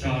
4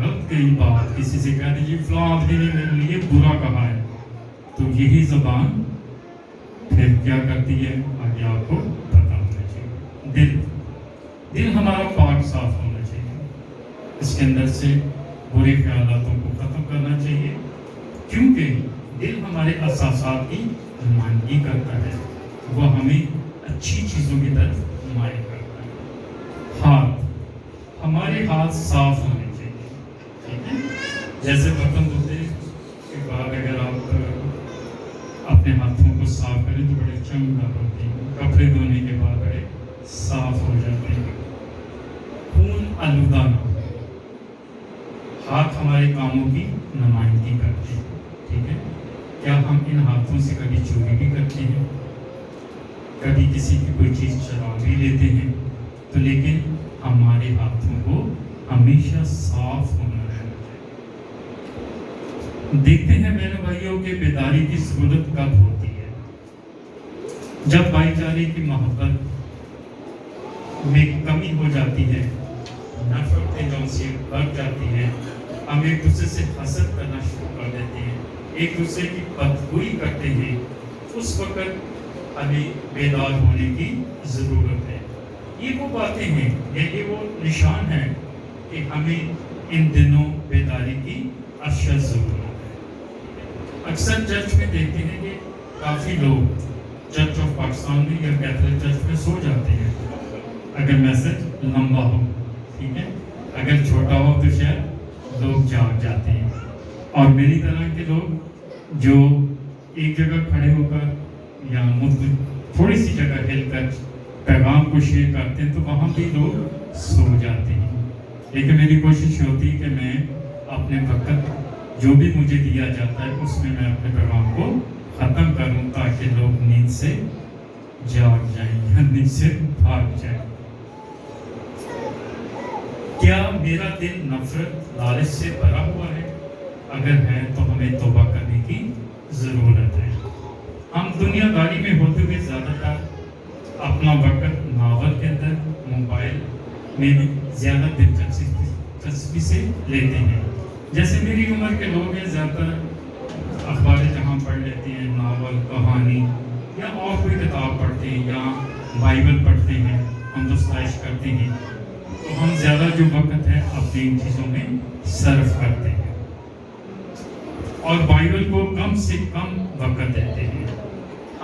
غلط کئی بات کسی سے کہہ دیجیے فلاں آدمی نے میرے لیے برا کہا ہے، تو یہی زبان پھر کیا کرتی ہے آگے آپ کو پتا ہونا چاہیے۔ دل ہمارا پاک صاف ہونا چاہیے، اس کے اندر سے برے خیالاتوں کو ختم کرنا چاہیے، کیونکہ دل ہمارے احساسات کی نمائندگی کرتا ہے، وہ ہمیں اچھی چیزوں کی طرف مائل کرتا ہے۔ ہاتھ، ہمارے ہاتھ صاف ہونے چاہیے، ٹھیک ہے؟ جیسے برتن دھوتے کے بعد اگر آپ اپنے ہاتھوں کو صاف کریں تو بڑے چمکدار ہوتے ہیں، کپڑے دھونے کے بعد بڑے صاف ہو جاتے ہیں، خون آلودہ نہ ہو۔ ہاتھ ہمارے کاموں کی نمائندگی کرتے ہیں، ٹھیک ہے؟ کیا ہم ان ہاتھوں سے کبھی چوری بھی کرتے ہیں، کبھی کسی کی کوئی چیز چرا بھی لیتے ہیں؟ تو لیکن ہمارے ہاتھوں کو ہمیشہ صاف ہونا رہنا چاہیے۔ دیکھتے ہیں میرے بھائیوں کہ بیداری کی ضرورت کب ہوتی ہے؟ جب بھائی چارے کی محبت میں کمی ہو جاتی ہے، نفرتیں جو سے بڑھ جاتی ہیں، ہم ایک دوسرے سے حسد کرنا شروع کر دیتے ہیں، ایک دوسرے کی بدگوئی کرتے ہیں، اس وقت ہمیں بیدار ہونے کی ضرورت ہے۔ یہ وہ باتیں ہیں، یہ وہ نشان ہے کہ ہمیں ان دنوں بیداری کی اشد ضرورت ہے۔ اکثر چرچ میں دیکھتے ہیں کہ کافی لوگ چرچ آف پاکستان میں یا کیتھولک چرچ میں سو جاتے ہیں اگر میسج لمبا ہو، ٹھیک ہے؟ اگر چھوٹا ہو تو شاید لوگ جاگ جاتے ہیں، اور میری طرح کے لوگ جو ایک جگہ کھڑے ہو کر یا تھوڑی سی جگہ ہل کر پیغام کو شیئر کرتے ہیں تو وہاں بھی لوگ سو جاتے ہیں۔ لیکن میری کوشش ہوتی ہے کہ میں اپنے وقت جو بھی مجھے دیا جاتا ہے اس میں اپنے پیغام کو ختم کروں تاکہ لوگ نیند سے جاگ جائیں یا نیند سے بھاگ جائیں۔ کیا میرا دل نفرت لالچ سے بھرا ہوا ہے؟ اگر ہے تو ہمیں توبہ کرنے کی ضرورت ہے۔ ہم دنیا داری میں ہوتے ہوئے زیادہ تر اپنا وقت ناول کے اندر، موبائل میں زیادہ دلچسپی سے لیتے ہیں۔ جیسے میری عمر کے لوگ ہیں زیادہ تر اخبار جہاں پڑھ لیتے ہیں، ناول، کہانی یا اور کوئی کتاب پڑھتے ہیں یا بائبل پڑھتے ہیں، ہم ستائش کرتے ہیں، تو ہم زیادہ جو وقت ہے اپنی ان چیزوں میں صرف کرتے ہیں اور بائبل کو کم سے کم وقت دیتے ہیں۔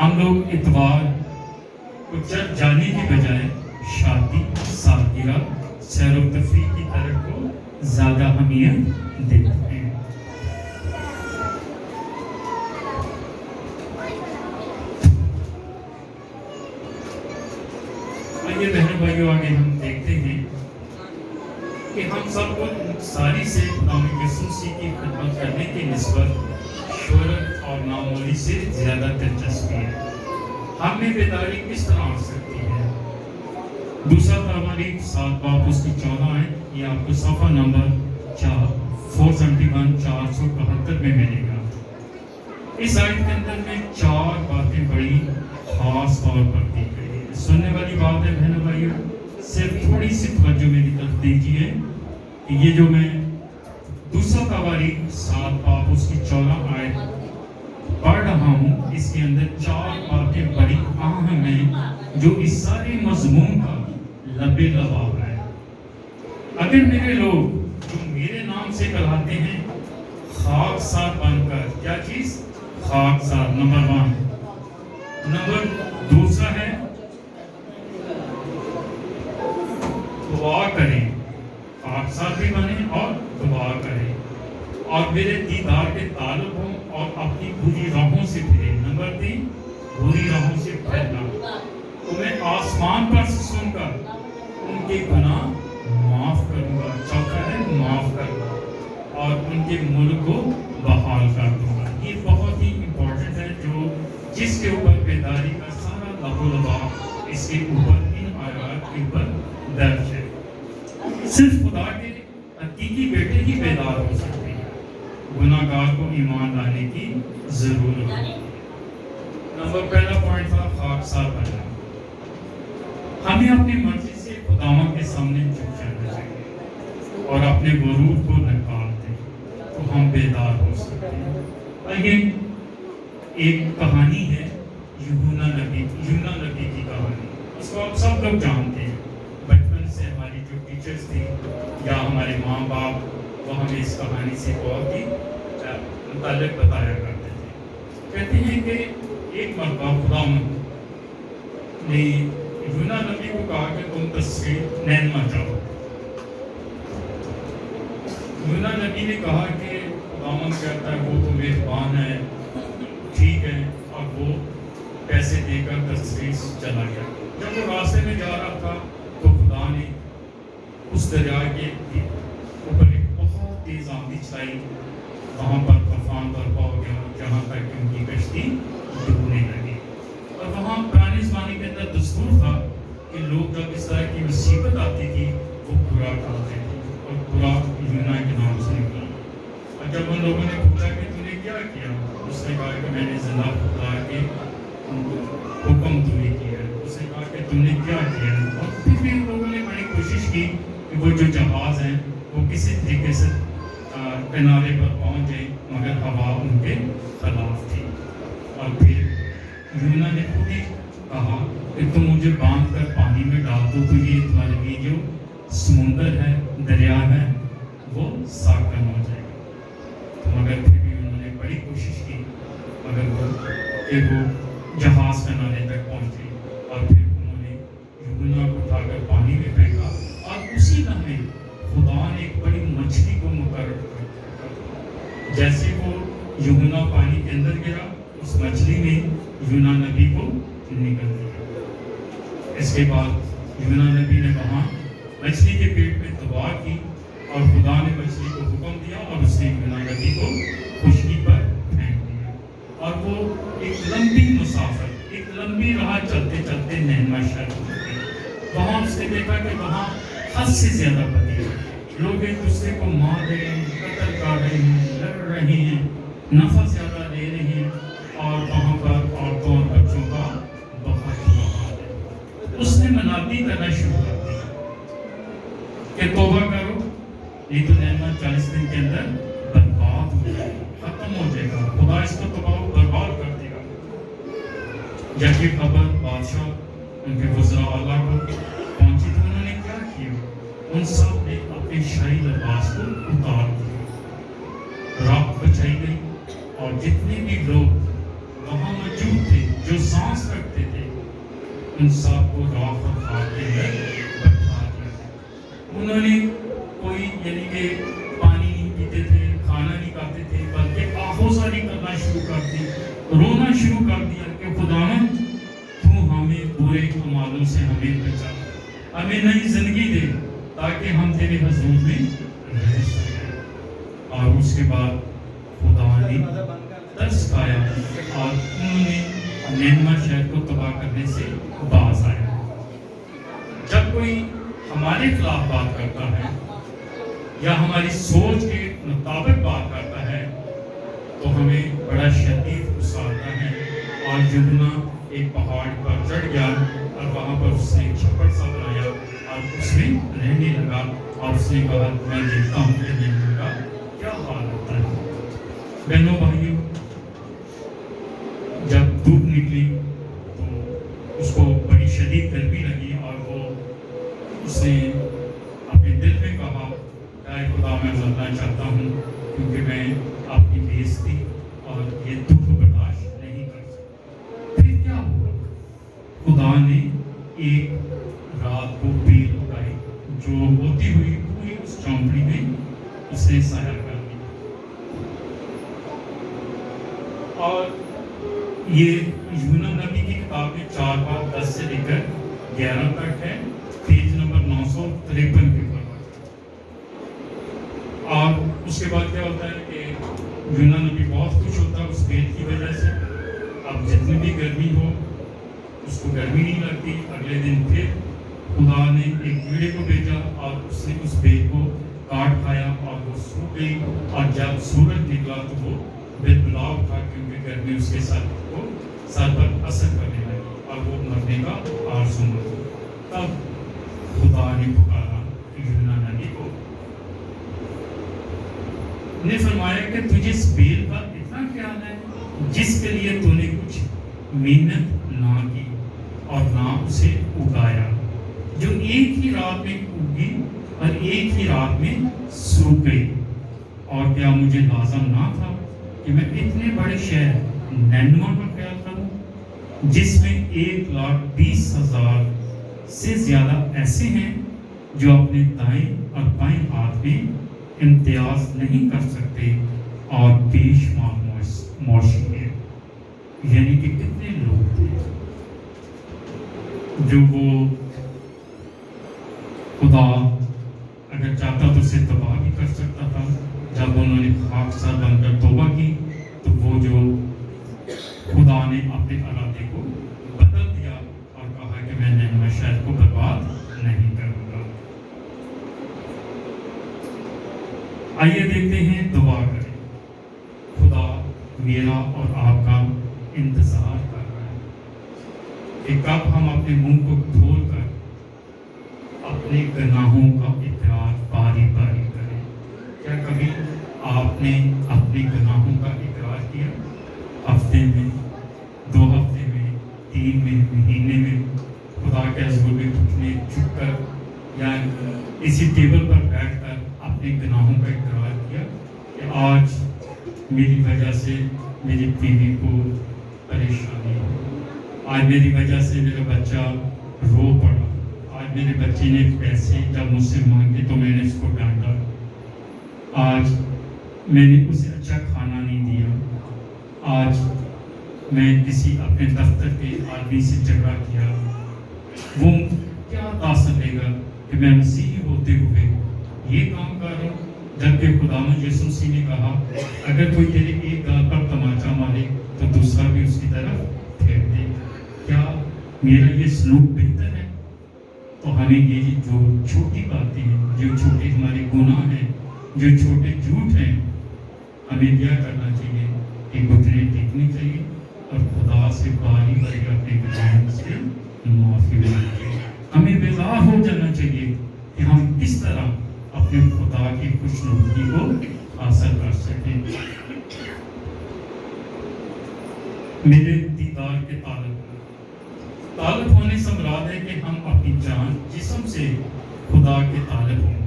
ہم لوگ اتوار کو چرچ جانے کی بجائے شادی، سالگرہ، سیر و تفریح کی طرف کو زیادہ اہمیت دیتے ہیں۔ آئیے بہن بھائیوں، آگے ہم دیکھتے ہیں کہ ہم سب کو ساری سے خداوند یسوع مسیح کی خدمت کرنے کی نسبت شہرت اور ناموری سے زیادہ دلچسپی ہے۔ ہم میں بیداری کس طرح آ سکتی ہے؟ دوسرا تواریخ 7 باب اس کی 14 ہے، یہ آپ کو صفحہ نمبر 471 471 میں ملے گا۔ اس آیت کے اندر میں 4 باتیں بڑی خاص طور پر دی گئی ہیں۔ سننے والی بات ہے بہنوں بھائیوں، صرف تھوڑی سی توجہ میری طرف دیجیے کہ یہ جو میں دوسرا تواریخ 7 باب اس کی 14 آیت پڑھ رہا ہوں، اس کے اندر 4 باتیں بڑی اہم ہیں جو اس سارے مضمون کا لب لباب ہے۔ اگر میرے لوگ جو میرے نام سے کہلاتے ہیں خاکسار بن کر، کیا چیز؟ خاکسار، نمبر 1۔ نمبر دوسرا ہے دعا کریں، خاکسار بھی بنیں اور دعا کریں اور میرے دیدار کے تعلق ہوں اور اپنی بری راہوں سے پھریں۔ نمبر 3، بری راہوں سے پھرنا، تو میں آسمان پر سے سن کر ان کے گناہ معاف کروں گا، چوتھا ہے معاف کرنا، اور ان کے ملک کو بحال کر دوں گا۔ یہ بہت ہی امپورٹنٹ ہے، جو جس کے اوپر بیداری کا سارا لب و لباب اس کے اوپر، ان آیات کے اوپر درج ہے۔ صرف خدا کے حقیقی بیٹے ہی بیدار ہو سکتے ہیں، گناہ گار کو ایمان لانے کی ضرورت ہے۔ نمبر پہلا پوائنٹ تھا خاکسار بننا۔ ہمیں اپنی مرضی سے خداوند کے سامنے جھک جانا چاہیے۔ اور اپنے غرور کو نکال دیں تو ہم بیدار ہو سکتے ہیں. آئیے ایک کہانی ہے یونا نبی کی کہانی. اس کو آپ سب لوگ جانتے ہیں. بچپن سے ہماری جو ٹیچرز تھی یا ہمارے ماں باپ وہ ہمیں اس کہانی سے بہت ہی متعلق بتایا کرتے تھے. کہتے ہیں کہ ایک مرتبہ خدا نے یونا نبی کو کہا کہ تم تصویر نینوا جاؤ. یونا نبی نے کہا کہ خداوند کہتا ہے وہ تو مہربان ہے، ٹھیک ہے، اور وہ پیسے دے کر تصویر چلا گیا. جب وہ راستے میں جا رہا تھا تو خدا نے اس دریا کے اوپر ایک بہت تیز آندھی چلائی. وہاں پر طوفان برپا ہو گیا جہاں تک کہ ان کی کشتی ڈوبنے لگی. اور وہاں پرانے زمانے کے اندر دستور تھا کہ لوگ جب اس طرح کی مصیبت آتی تھی وہ برا کرتے تھے اور برا یونا کے نام سے نکلا. اور جب ان لوگوں نے پوچھا کہ تم نے کیا کیا، اس نے کہا کہ میں نے زندہ خدا کے حکم تمہیں کیا ہے. اس نے کہا کہ تم نے کیا کیا. اور پھر بھی ان لوگوں نے بڑی کوشش کی کہ وہ جو جہاز ہیں وہ کسی طریقے سے کنارے پر پہنچ گئے، مگر ہوا ان کے خلاف تھی. اور پھر یونا نے خود ہی کہا کہ تم مجھے باندھ کر پانی میں ڈال دو تو یہ تمہارے لیے جو سمندر ہے، دریا ہے، وہ ساکن ہو جائے گا. تو مگر پھر بھی انہوں نے بڑی کوشش کی مگر وہ جہاز کنارے تک پہنچے. اور پھر انہوں نے یونا کو اٹھا کر پانی میں پھینکا اور اسی لمحے خدا نے ایک بڑی مچھلی کو مقرر کر. جیسے وہ یونا پانی کے اندر گرا اس مچھلی نے یونا نبی کو نگل دیا. اس کے بعد یونا نبی نے وہاں مچھلی کے پیٹ میں دعا کی اور خدا نے مچھلی کو حکم دیا اور اس نے یونا نبی کو خشکی پر پھینک دیا. اور وہ ایک لمبی مسافر، ایک لمبی راہ چلتے چلتے نینوا شہر پہنچے. وہاں اس نے دیکھا کہ وہاں حد سے زیادہ بدی ہے. لوگ ایک دوسرے کو مار رہے ہیں، قتل کر رہے ہیں، لڑ رہے ہیں، نفع زیادہ لے رہے ہیں اور وہاں پر عورتوں اور بچوں کا بہت برا حال ہے. اس نے منادی کرنا شروع کر دیا کہ توبہ کرو نہیں تو نینوا 40 دن کے اندر برباد ہو جائے گا، ختم ہو جائے گا، خدا اس کو تباہ و برباد کر دے گا. جب یہ خبر بادشاہ ان کے وزراء اعلیٰ کو پہنچی تو انہوں نے کیا کیا، ان سب نے اپنے شاہی لباس کو اتار دیا. رات بچائی گئی اور جتنے بھی لوگ وہاں موجود تھے جو سانس رکھتے تھے ان سب کو راکھ اور خاک کے اندر بٹھا دیا. انہوں نے کوئی یعنی کہ پانی نہیں پیتے تھے، کھانا نہیں کھاتے تھے، بلکہ آہوزاری کرنا شروع کر دی، رونا شروع کر دیا کہ خداوند تو ہمیں برے اعمالوں سے ہمیں بچا، ہمیں نئی زندگی دے تاکہ ہم تیرے حضور میں رہ سکیں. اور اس کے بعد خدا نے ترس کھایا اور انہوں نے نینوا شہر کو تباہ کرنے سے باز آیا. جب کوئی ہمارے خلاف بات کرتا ہے یا ہماری سوچ کے مطابق بات کرتا ہے تو ہمیں بڑا شدید غصہ آتا ہے. اور یونا ایک پہاڑ پر چڑھ گیا اور وہاں پر اس نے ایک چھپڑ سا بنایا اور اس میں رہنے لگا اور اس نے کہا میں دیکھتا ہوں کہ نینوا کا کیا حال ہوتا ہے. بہنوں بھائیوں، جب دھوپ نکلی تو اس کو بڑی شدید گرمی لگی اور وہ اس نے اپنے دل میں کہا اے خدا میں مرنا چاہتا ہوں کیونکہ میں اپنی بےعزتی اور یہ دکھ برداشت نہیں کر سکتا. پھر کیا ہوا؟ خدا نے ایک رات کو پیل اٹھائی جو ہوتی ہوئی پوری اس چونپڑی میں اس نے سایہ کر دیا. اور یہ یونا نبی کی کتاب میں 4:10 سے لے کر 11 تک ہے، پیج نمبر 953 کے اوپر. اور اس کے بعد کیا ہوتا ہے کہ یونا نبی بہت خوش ہوتا ہے اس بیل کی وجہ سے. اب جتنی بھی گرمی ہو اس کو گرمی نہیں لگتی. اگلے دن پھر خدا نے ایک کیڑے کو بھیجا اور اس نے اس بیل کو کاٹ کھایا اور وہ سوکھ گئی. اور جب سورج نکلا تو وہ بلبلا اٹھا کیونکہ گرمی اس کے سر پر اثر کرنے لگی اور وہ مرنے کا آرزو مند. تب خدا نے پکارا یونا نبی کو نے فرمایا کہ تجھے اس بیل کا اتنا خیال ہے جس کے لیے تو نے کچھ محنت نہ کی اور نہ اسے اگایا، جو ایک ہی رات میں اگی اور ایک ہی رات میں سوکھ گئی۔ اور کیا مجھے لازم نہ تھا کہ میں اتنے بڑے شہر نینوا کا خیال کروں، جس میں 1,20,000 سے زیادہ ایسے ہیں جو اپنے دائیں اور بائیں ہاتھ میں امتیاز نہیں کر سکتے اور بے شمار موشی ہیں۔ یعنی کہ کتنے لوگ تھے جو وہ خدا اگر چاہتا تو اسے تباہ بھی کر سکتا تھا۔ جب انہوں نے خاکسار بن کر توبہ کی تو وہ جو خدا نے اپنے ارادے کو بدل دیا اور کہا کہ میں نینوا شہر کو برباد نہیں کروں گا۔ آئیے دیکھتے ہیں، دعا کریں۔ خدا میرا اور آپ کا انتظار کر رہا ہے کہ کب ہم اپنے منہ کو کھول کر اپنے گناہوں کا اقرار باری باری کریں۔ کیا کبھی آپ نے اپنے گناہوں کا اقرار کیا؟ ہفتے میں، 2 ہفتے میں، 3 میں، مہینے میں، خدا کے حضور میں اٹھنے چھپ کر یا اسی ٹیبل پر بیٹھ کر اپنے گناہوں کا اقرار کیا کہ آج میری وجہ سے میری بیوی کو پریشانی ہو، آج میری وجہ سے میرا بچہ رو پڑا، آج میرے بچے نے پیسے جب مجھ سے مانگے تو میں نے اس کو ڈانٹا، آج میں نے اسے اچھا کھانا نہیں دیا، آج میں کسی اپنے دفتر کے آدمی سے جھگڑا کیا۔ وہ کیا تاثر لے گا کہ میں مسیحی ہوتے ہوئے یہ کام کر رہا ہوں، جبکہ خداوند یسوع مسیح نے کہا اگر کوئی تیرے ایک گال پر تماچا مارے تو دوسرا بھی اس کی طرف پھیر دے۔ کیا میرا یہ سلوک بہتر ہے؟ تو ہمیں یہ جو چھوٹی باتیں ہیں، جو چھوٹے ہمارے گناہ ہیں، جو چھوٹے جھوٹ ہیں، ہمیں کیا کرنا چاہیے کہ گھٹنے ٹیکنے چاہیے اور خدا سے باری باری اپنے گناہوں سے معافی مانگنی چاہیے۔ ہمیں بیدار ہو جانا چاہیے کہ ہم کس طرح اپنے خدا کی خوشنودی کو حاصل کر سکیں۔ میرے دیدار کے طالب ہونے سے مراد ہے کہ ہم اپنی جان جسم سے خدا کے طالب ہوں،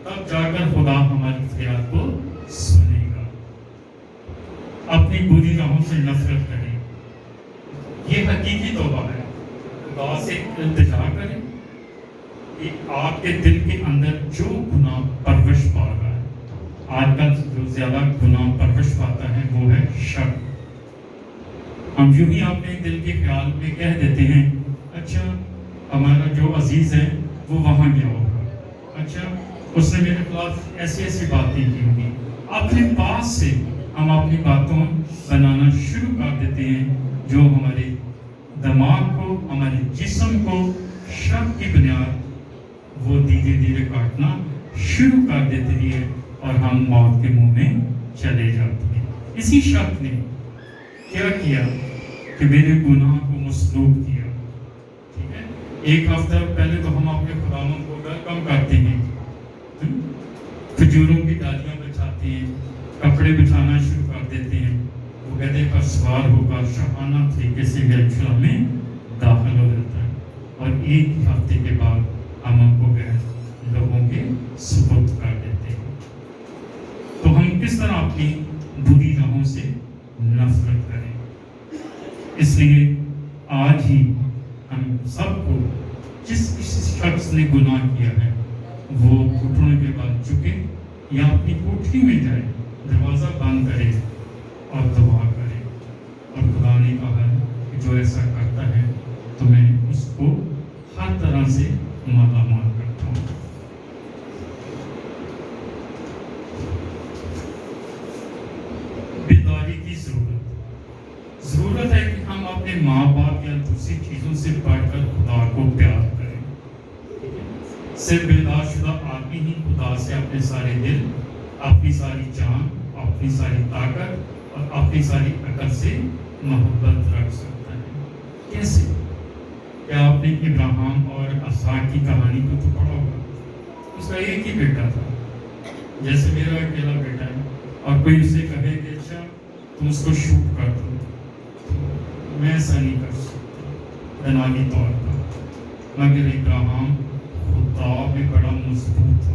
تب جا کر خدا ہماری فریاد کو سنے گا۔ اپنی بری راہوں سے نفرت کریں، یہ حقیقی توبہ ہے۔ خدا سے التجا کریں کہ آپ کے دل کے اندر جو گناہ پرورش پا رہا ہے، آج کل جو زیادہ گناہ پرورش پاتا ہے وہ ہے شک۔ ہم یوں ہی اپنے دل کے خیال میں کہہ دیتے ہیں اچھا ہمارا جو عزیز ہے وہ وہاں گیا ہوگا، اچھا اس نے میرے خلاف ایسی ایسی باتیں کی ہوگی۔ اپنے پاس سے ہم اپنی باتوں بنانا شروع کر دیتے ہیں جو ہمارے دماغ کو، ہمارے جسم کو شک کی بنیاد وہ دھیرے دھیرے کاٹنا شروع کر دیتی ہے اور ہم موت کے منہ میں چلے جاتے ہیں۔ اسی شک نے کیا کیا کہ میرے گناہ کو مسلوب کیا۔ ٹھیک ہے، ایک ہفتہ پہلے تو ہم اپنے خداوند کو ویلکم کرتے ہیں، کھجوروں کی ڈالیاں بچھاتے ہیں، کپڑے بچھانا شروع کر دیتے ہیں، وہ گدھے پر سوار ہو کر شاہانہ طریقے سے یروشلم میں داخل ہو جاتا ہے، اور ایک ہفتے کے بعد ہم ان کو لوگوں کے سپرد کر دیتے ہیں۔ تو ہم کس طرح اپنی بری راہوں سے نفرت کریں؟ اس لیے آج ہی ہم سب کو جس شخص نے گناہ کیا ہے وہ گھٹنوں کے بل جھکے یا اپنی کوٹھی میں جائے، دروازہ بند کرے اور دعا کرے، اور خدا نے کہا ہے کہ جو ایسا کرتا ہے تو میں اس کو ہر طرح سے مالا مال کرتا ہوں۔ بیداری کی ضرورت ہے کہ ہم اپنے ماں باپ یا دوسری چیزوں سے بڑھ کر خدا کو پیار کریں۔ صرف بیدار شدہ آدمی ہی خدا سے اپنے سارے دل، اپنی ساری جان، اپنی ساری طاقت اور اپنی ساری عقل سے محبت رکھ سکتا ہے۔ کیسے؟ کیا آپ نے ابراہیم اور اسحاق کی کہانی کو تو پڑھا ہوگا؟ اس کا ایک ہی بیٹا تھا، جیسے میرا اکیلا بیٹا ہے، اور کوئی اسے کہے کہ اچھا تم اس کو شوٹ کر دو، تو میں ایسا نہیں کر سکتا بناوی طور پر، مگر ابراہیم خدا میں بڑا مضبوط تھا.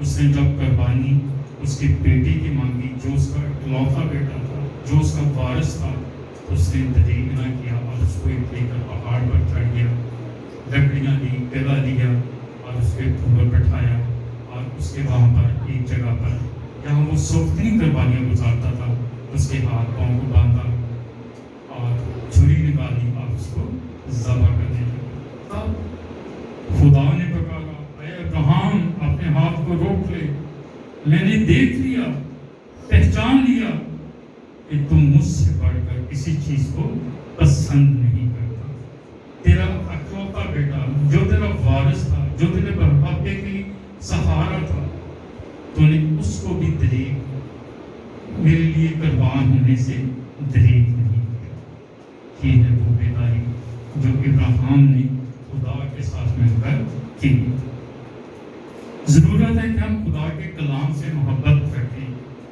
اس نے جب قربانی اس کے بیٹے کی مانگی جو اس کا اکلوتا بیٹا تھا، جو اس کا وارث تھا، اس نے دریغ نہ کیا اور اس کو ایک لے کر پہاڑ پر چڑھ گیا، لکڑیاں لی، گلا لیا اور اس کے اوپر بٹھایا، اور اس کے وہاں پر ایک جگہ پر جہاں وہ سوختنی قربانیاں گزارتا تھا اس کے ہاتھ پاؤں کو باندھا اور چھری نکالی اور اس کو ذبح کرنے لگا. تب خدا نے پکارا، اے ابراہیم اپنے ہاتھ کو روک لے، میں نے دیکھ لیا، پہچان لیا کہ تم مجھ سے بڑھ کر کسی چیز کو پسند نہیں کرتا. تیرا اکلوتا بیٹا جو تیرا وارث تھا، جو تیرے بڑھاپے کی سہارا تھا، تو نے اس کو بھی دریغ میرے لیے قربان ہونے سے دریغ نہیں کیا. یہ ہے وہ بیداری جو ابراہیم نے خدا کے ساتھ مل کر کی. ضرورت ہے کہ ہم خدا کے کلام سے محبت رکھیں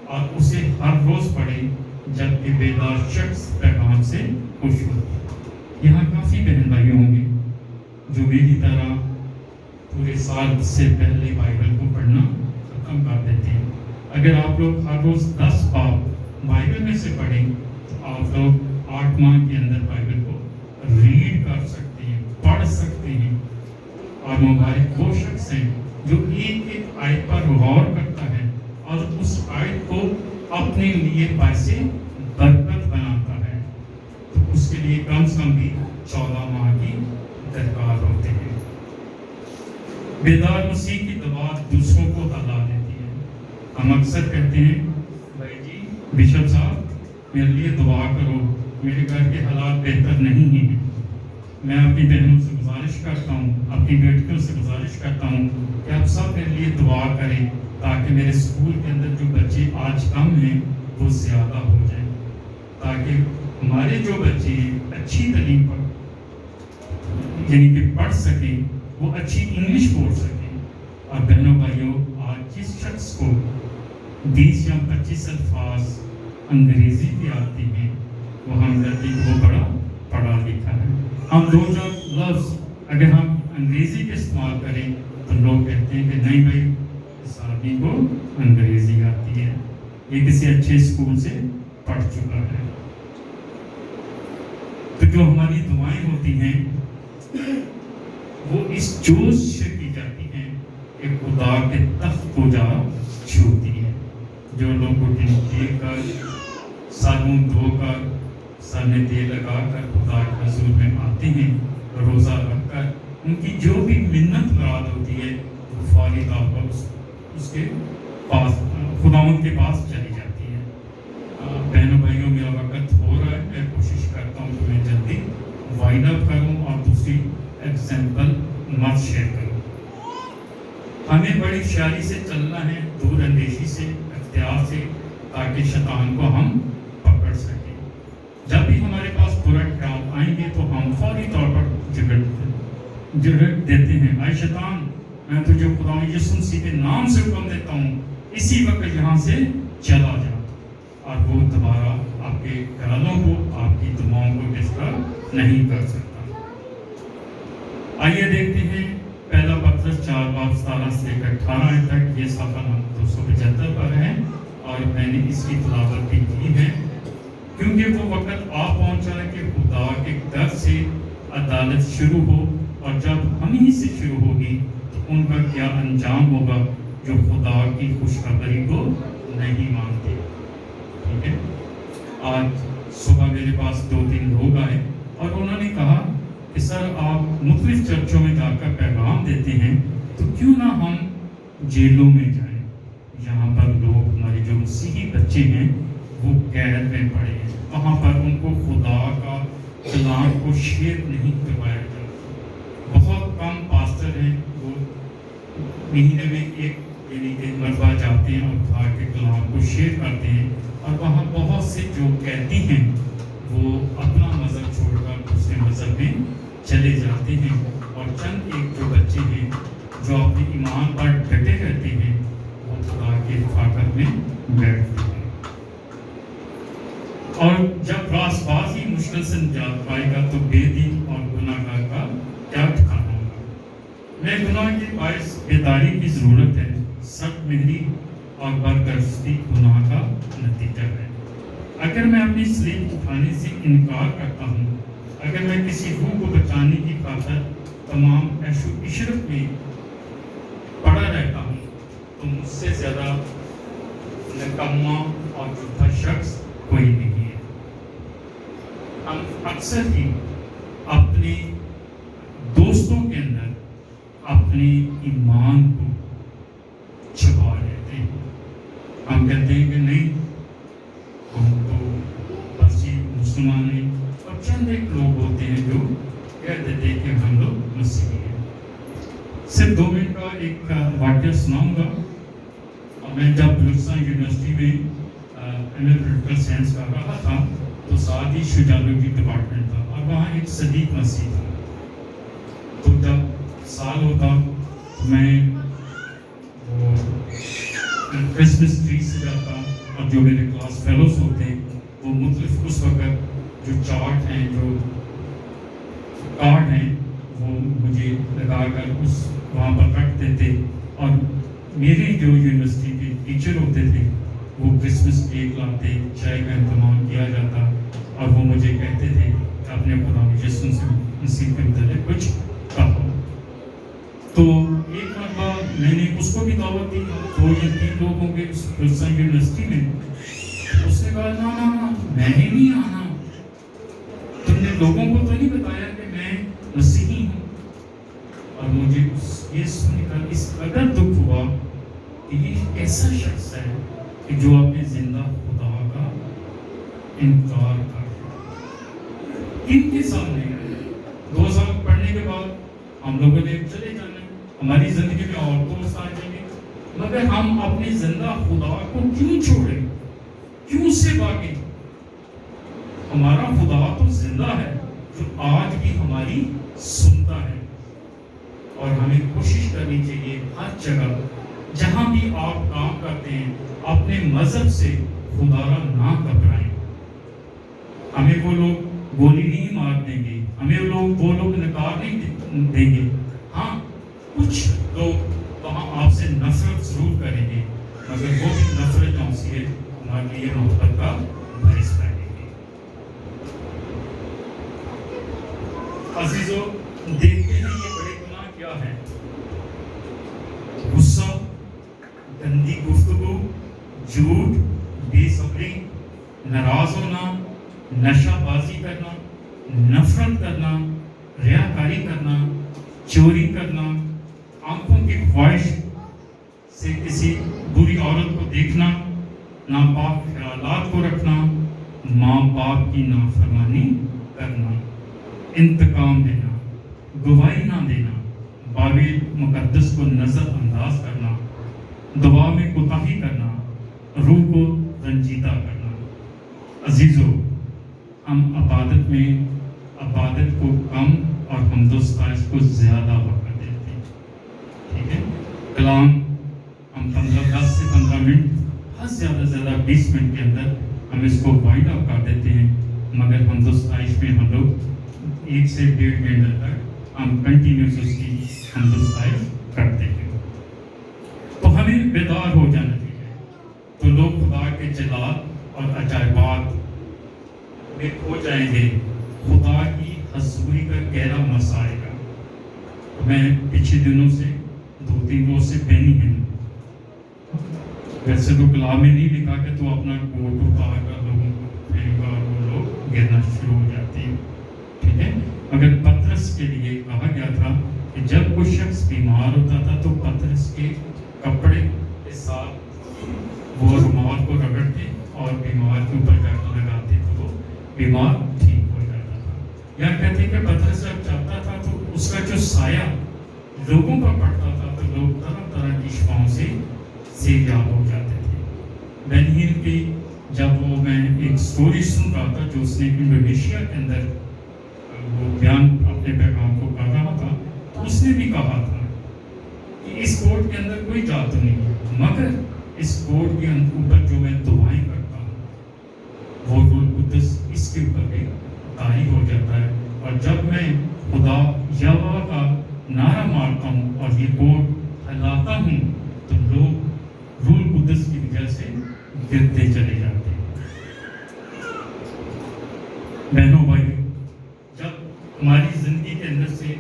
اور اسے ہر روز پڑھیں جبکہ بیدار شخص پیغام سے خوش ہو. یہاں کافی بہن بھائی ہوں گے جو میری طرح پورے سال سے پہلے بائبل کو پڑھنا ختم کر دیتے ہیں. اگر آپ لوگ ہر روز 10 باب بائبل میں سے پڑھیں تو آپ لوگ 8 ماہ کے اندر بائبل کو ریڈ کر سکتے ہیں، پڑھ سکتے ہیں. اور مبارک وہ شخص ہیں جو ایک ایک آیت پر غور کرتا ہے اور اس آیت کو اپنے لیے باعث برکت بناتا ہے. تو اس کے لیے کم سے کم بھی 14 ماہ کی درکار ہوتے ہیں. بیدار مسیح کی دعا دوسروں کو ہلا دیتی ہے. ہم اکثر کہتے ہیں بھائی جی بشپ صاحب میرے لیے دعا کرو، میرے گھر کے حالات بہتر نہیں ہیں. میں اپنی بہنوں سے گزارش کرتا ہوں، اپنی بیٹیوں سے گزارش کرتا ہوں کہ آپ سب میرے لیے دعا کریں تاکہ میرے اسکول کے اندر جو بچے آج کم ہیں وہ زیادہ ہو جائیں، تاکہ ہمارے جو بچے اچھی تعلیم پر یعنی کہ پڑھ سکیں، وہ اچھی انگلش بول سکیں. اور بہنوں بھائیوں، آج جس شخص کو 20 یا 25 الفاظ انگریزی کے آتے ہیں وہ ہم کہتے ہیں کہ وہ بڑا پڑھا لکھا ہے. ہم 2-4 لفظ اگر ہم انگریزی کے استعمال کریں تو لوگ کہتے ہیں کہ نہیں بھائی اس آدمی کو انگریزی آتی ہے، یہ کسی اچھے اسکول سے پڑھ چکا ہے. تو جو ہماری دعائیں ہوتی ہیں وہ اس جوش سے کی جاتی ہیں کہ خدا کے تخت کو جا چھوتی ہے. جو لوگ دن دیکھ کر صابن دھو کر سر میں تیل لگا کر خدا کے حضور میں آتے ہیں، روزہ رکھ کر ان کی جو بھی منت مراد ہوتی ہے وہ فوری طور پر اس کے پاس خداوند کے پاس چلی جاتی ہے. بہنوں بھائیوں میرا وقت ہو رہا ہے، میں کوشش کرتا ہوں کہ میں جلدی وائنڈ اپ کروں اور دوسری ایگزامپل مت شیئر کروں. ہمیں بڑی ہوشیاری سے چلنا ہے، دور اندیشی سے، اختیار سے، تاکہ شیطان کو ہم پکڑ سکیں. جب بھی ہمارے پاس برا خیال آئیں گے تو ہم فوری طور پر جھڑک دیتے ہیں، اے شیطان میں تجھے خدا یسوع مسیح کے نام سے حکم دیتا ہوں اسی وقت یہاں سے چلا جا. اور وہ دوبارہ آپ کے خیالوں کو، آپ کی دعاؤں کو ڈسٹرب نہیں کر سکتا. آئیے دیکھتے ہیں پہلا پترس 4 باب 17 سے لے کر 18 تک. یہ صفحہ 275 پر ہے اور میں نے اس کی تلاوت بھی کی ہے کیونکہ وہ وقت آ پہنچا ہے کہ خدا کے در سے عدالت شروع ہو، اور جب ہم ہی سے شروع ہوگی تو ان کا کیا انجام ہوگا جو خدا کی خوشخبری کو نہیں مانتے. ٹھیک ہے. آج صبح میرے پاس 2-3 لوگ آئے اور انہوں نے کہا کہ سر آپ مختلف چرچوں میں جا کر پیغام دیتے ہیں تو کیوں نہ ہم جیلوں میں جائیں. یہاں پر لوگ ہمارے جو مسیحی بچے ہیں وہ قید میں پڑے ہیں، وہاں پر ان کو خدا کا کلام کو شیئر نہیں کروایا جاتا. بہت کم پاسٹر ہیں وہ مہینے میں ایک یعنی کہ مرتبہ جاتے ہیں اور خدا کے کلام کو شیئر کرتے ہیں. اور وہاں بہت سے جو قیدی ہیں وہ اپنا مذہب چھوڑ کر دوسرے مذہب میں چلے جاتے ہیں، اور چند ایک جو بچے ہیں جو اپنے ایمان پر ڈٹے رہتے ہیں وہ خدا کے رفاقت میں میں بیٹھتے ہیں. اور جب راست باز ہی مشکل سے نجات پائے گا تو بے دین اور گناہگار کا کیا ٹھکانا ہوگا. میں گناہ کے باعث بیداری کی ضرورت ہے. سخت مہری اور برگزیدگی گناہ کا نتیجہ ہے. اگر میں اپنی سلیپ اٹھانے سے انکار کرتا ہوں، اگر میں کسی روح کو بچانے کی خاطر تمام عیش و عشرت میں پڑا رہتا ہوں تو مجھ سے زیادہ نکما اور جھوٹا شخص کوئی نہیں ہے. ہم اکثر ہی اپنے دوستوں کے اندر اپنے ایمان کو چھپا لیتے ہیں. ہم کہتے ہیں کہ نہیں، ہم تو بس یہ مسلمان ہیں، اور چند ایک لوگ ہوتے ہیں جو کہہ دیتے ہیں کہ ہم لوگ مسیحی ہیں. صرف 2 منٹ کا ایک واقعہ سناؤں گا. میں جب بلوچستان یونیورسٹی میں ایم اے پولیٹیکل سائنس کر رہا تھا تو ساتھ ہی شجالوجی ڈپارٹمنٹ تھا، اور وہاں ایک صدیق مسیح تھا. تو جب سال ہوتا میں وہ کرسمس ٹری سے جاتا، اور جو میرے کلاس فیلوز ہوتے ہیں وہ مختلف اس وقت جو چارٹ ہیں، جو کارڈ ہیں، وہ مجھے لگا کر اس وہاں پر رکھ دیتے. اور میری جو یونیورسٹی کے ٹیچر ہوتے تھے وہ کرسمس کیک لاتے، چائے کا انتظام کیا جاتا، اور وہ مجھے کہتے تھے کہ اپنے خدا یسوع مسیح کے متعلق کچھ کہو. تو ایک مرتبہ میں نے اس کو بھی دعوت دی 2 یا 3 لوگوں کے بلوچستان یونیورسٹی میں. اس نے کہا نا میں نے نہیں آنا، تم نے لوگوں کو تو نہیں بتایا کہ میں مسیحی ہوں. اور مجھے یہ سن کر اس قدر دکھ ہوا کہ یہ ایسا شخص ہے کہ جو اپنے زندہ خدا کا انکار کر رہا ہے. ان کے سامنے 2 سال پڑھنے کے بعد ہم لوگوں نے چلے جانا، ہماری زندگی میں اور دوست آ جائیں گے، مگر ہم اپنے زندہ خدا کو کیوں چھوڑیں، کیوں سے بھاگیں؟ ہمارا خدا تو زندہ ہے جو آج بھی ہماری سنتا ہے. اور ہمیں کوشش کرنی چاہیے ہر جگہ جہاں بھی آپ کام کرتے ہیں اپنے مذہب سے خدا را نہ گھبرائیں. ہمیں وہ لوگ گولی نہیں مار دیں گے، ہمیں وہ لوگ نکار نہیں دیں گے. ہاں، کچھ لوگ وہاں آپ سے نفرت ضرور کریں گے، مگر وہ بھی نفرت جو سی ہے ہمارے لیے محبت کا باعث بنے گی. عزیزو، دیکھتے ہیں یہ بڑے گناہ کیا ہے. غصہ، گندی گفتگو، جھوٹ، بے صبری، ناراض ہونا، نشہ بازی کرنا، نفرت کرنا، ریاکاری کرنا، چوری کرنا، آنکھوں کی خواہش سے کسی بری عورت کو دیکھنا، ناپاک خیالات کو رکھنا، ماں باپ کی نافرمانی کرنا، انتقام دینا، گواہی نہ دینا، باب مقدس کو نظر انداز کرنا، دعا میں کوتاہی کرنا، روح کو رنجیدہ کرنا. عزیزو، ہم عبادت کو کم اور حمد و ستائش کو زیادہ وقت دیتے ہیں. ٹھیک ہے، کلام ہم 10 سے 15 منٹ، ہر زیادہ 20 منٹ کے اندر ہم اس کو وائنڈ اپ کر دیتے ہیں، مگر حمد و ستائش میں ہم لوگ 1 سے 1.5 گھنٹے تک ہم کنٹینیوس اس کی حمد و ستائش کرتے ہیں. تو ہمیں بیدار ہو جانا چاہیے. تو لوگ خدا کے جلال اور عجائبات میں کھو جائیں گے، خدا کی حضوری کا گہرا مزہ آئے گا. میں پچھلے دنوں سے 2-3 روز سے بینی ہوں. ویسے تو کلام میں نہیں لکھا کہ تو اپنا کوٹ اتار کر لوگوں کو پھینک کر وہ لوگ گرنا شروع ہو جاتے ہیں. ٹھیک ہے، مگر پترس کے لیے کہا گیا تھا کہ جب کوئی شخص بیمار ہوتا تھا تو پترس کے کپڑے کے ساتھ وہ رومال کو رگڑتے اور بیمار کے اوپر جا کر لگاتے تو وہ بیمار ٹھیک ہو جاتا تھا. یا کہتے کہ پترس جب چلتا تھا تو اس کا جو سایہ لوگوں پر پڑتا تھا تو لوگ طرح طرح کی شفاؤں سے سیریاب ہو جاتے تھے. بینہین کی جب وہ میں ایک سٹوری سن رہا تھا جو اس نے انڈونیشیا کے اندر وہ بیان اپنے پیغام کو کر رہا تھا، تو اس نے بھی کہا تھا کہ اس کوٹ کے اندر کوئی جادو نہیں ہے، مگر اس کوڈ کے اوپر جو میں دعائیں کرتا ہوں وہ روح القدس اس کے اوپر بھی طاری ہو جاتا ہے، اور جب میں خدا یہوہ کا نعرہ مارتا ہوں اور یہ کوڈ ہلاتا ہوں تو لوگ روح القدس کی وجہ سے گرتے چلے جاتے ہیں۔ بہنوں بھائیوں، جب ہماری زندگی کے اندر سے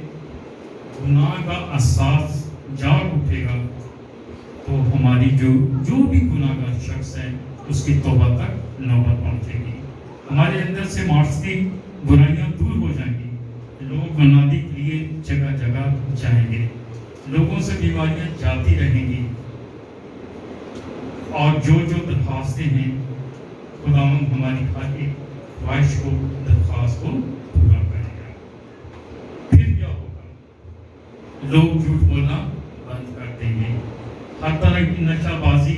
گناہ کا احساس جاگ اٹھے گا تو ہماری جو بھی گناہ گار شخص ہے اس کی توبہ تک نوبت پہنچے گی، ہمارے اندر سے معاشرتی برائیاں دور ہو جائیں گی، لوگ منادی کے لیے جگہ جگہ جائیں گے، لوگوں سے بیماریاں جاتی رہیں گی، اور جو درخواستیں ہیں خداوند ہماری ہر ایک خواہش کو درخواست کو پورا کرے گا۔ پھر کیا ہوگا؟ لوگ جھوٹ بولنا بند کر دیں گے، ہر طرح کی نشہ بازی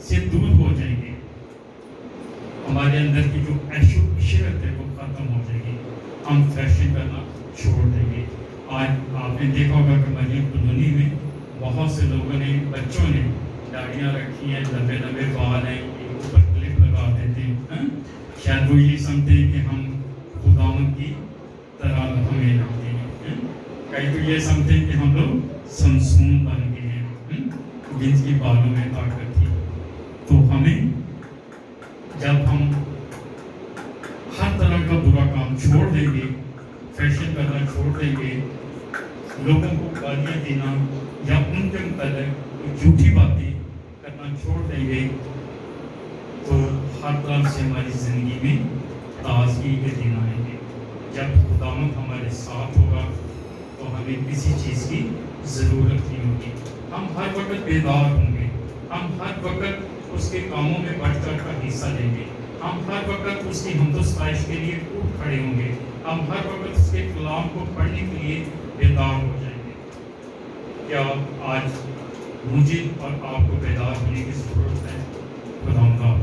سے دور ہو جائیں گے، ہمارے اندر کی جو عیش و عشرت ہے وہ ختم ہو جائے گی، ہم فیشن کرنا چھوڑ دیں گے۔ آج آپ نے دیکھا ہوگا کہ مریم کالونی میں بہت سے لوگوں نے، بچوں نے داڑیاں رکھی ہیں، لمبے لمبے بال ہیں، اوپر کلپ لگا دیتے ہیں، شاید وہ یہ سمجھتے ہیں کہ ہم خداوند کی طرح ہمیں لگتے ہیں، کئی تو یہ سمجھتے ہیں کہ ہم لوگ سمسون بن گئے ہیں جن کی بالوں میں طاقت تھی۔ تو ہمیں جب ہم ہر طرح کا برا کام چھوڑ دیں گے، فیشن کرنا چھوڑ دیں گے، لوگوں کو گالیاں دینا یا ان کے متعلق جھوٹی باتیں کرنا چھوڑ دیں گے، تو ہر طرح سے ہماری زندگی میں تازگی کے دن آئیں گے۔ جب خداوند ہمارے ساتھ ہوگا تو ہمیں کسی چیز کی ضرورت نہیں ہوگی، ہم ہر وقت بیدار ہوں گے، ہم ہر وقت اس کے کاموں میں بڑھ چڑھ کر حصہ لیں گے، ہم ہر وقت اس کی حمد و ستائش کے لیے اٹھ کھڑے ہوں گے، ہم ہر وقت اس کے کلام کو پڑھنے کے لیے بیدار ہو جائیں گے۔ کیا آج مجھے اور آپ کو بیدار ہونے کی ضرورت ہے؟ خدا